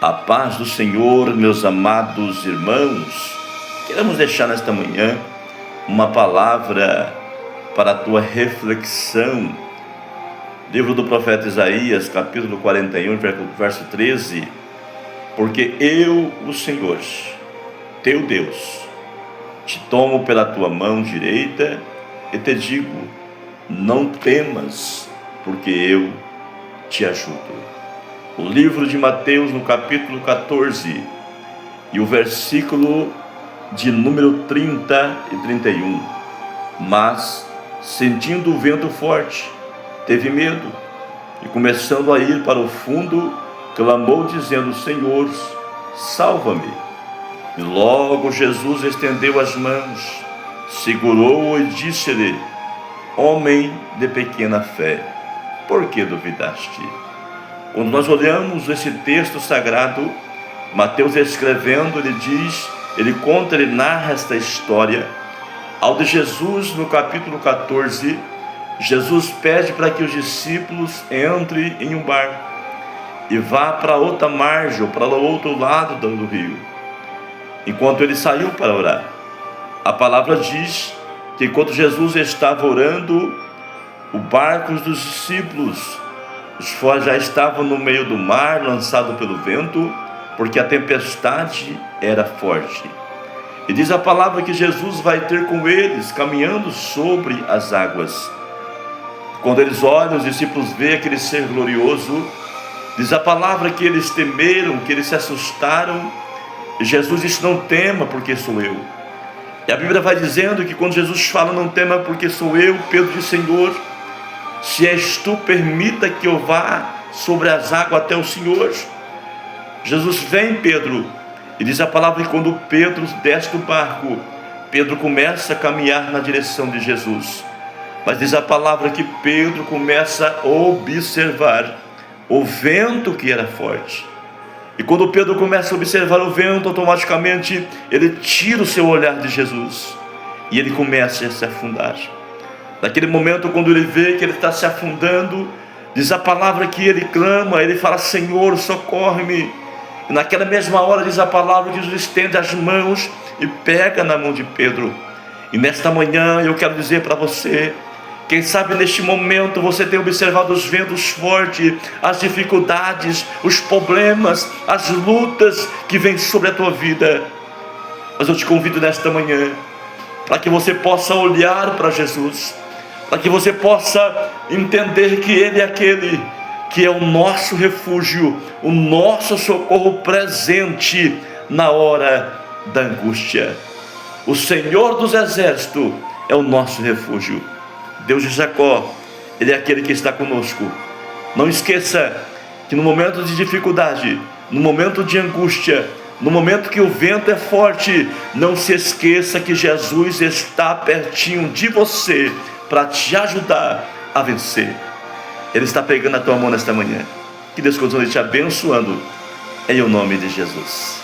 A paz do Senhor, meus amados irmãos. Queremos deixar nesta manhã uma palavra para a tua reflexão. Livro do profeta Isaías, capítulo 41, verso 13. Porque eu, o Senhor, teu Deus, te tomo pela tua mão direita e te digo: não temas, porque eu te ajudo. O livro de Mateus, no capítulo 14, e o versículo de número 30 e 31. Mas, sentindo o vento forte, teve medo, e começando a ir para o fundo, clamou dizendo: Senhor, salva-me. E logo Jesus estendeu as mãos, segurou-o e disse-lhe: homem de pequena fé, por que duvidaste? Quando nós olhamos esse texto sagrado, Mateus escrevendo, ele narra esta história. Ao de Jesus, no capítulo 14, Jesus pede para que os discípulos entrem em um barco e vá para outra margem, ou para o outro lado do rio. Enquanto ele saiu para orar, a palavra diz que enquanto Jesus estava orando, o barco dos discípulos já estavam no meio do mar, lançado pelo vento, porque a tempestade era forte. E diz a palavra que Jesus vai ter com eles, caminhando sobre as águas. Quando eles olham, os discípulos veem aquele ser glorioso, diz a palavra que eles temeram, que eles se assustaram, e Jesus disse: não tema, porque sou eu. E a Bíblia vai dizendo que quando Jesus fala: não tema, porque sou eu, Pedro diz: Senhor, se és tu, permita que eu vá sobre as águas até o Senhor. Jesus: vem, Pedro. E diz a palavra que quando Pedro desce do barco, Pedro começa a caminhar na direção de Jesus. Mas diz a palavra que Pedro começa a observar o vento que era forte. E quando Pedro começa a observar o vento, automaticamente ele tira o seu olhar de Jesus e ele começa a se afundar. Naquele momento, quando ele vê que ele está se afundando, diz a palavra que ele clama, ele fala: Senhor, socorre-me. E naquela mesma hora, diz a palavra que Jesus estende as mãos e pega na mão de Pedro. E nesta manhã eu quero dizer para você, quem sabe neste momento você tem observado os ventos fortes, as dificuldades, os problemas, as lutas que vêm sobre a tua vida. Mas eu te convido nesta manhã para que você possa olhar para Jesus, para que você possa entender que Ele é aquele que é o nosso refúgio, o nosso socorro presente na hora da angústia. O Senhor dos Exércitos é o nosso refúgio. Deus de Jacó, Ele é aquele que está conosco. Não esqueça que no momento de dificuldade, no momento de angústia, no momento que o vento é forte, não se esqueça que Jesus está pertinho de você para te ajudar a vencer. Ele está pegando a tua mão nesta manhã. Que Deus continue te abençoando, em o nome de Jesus.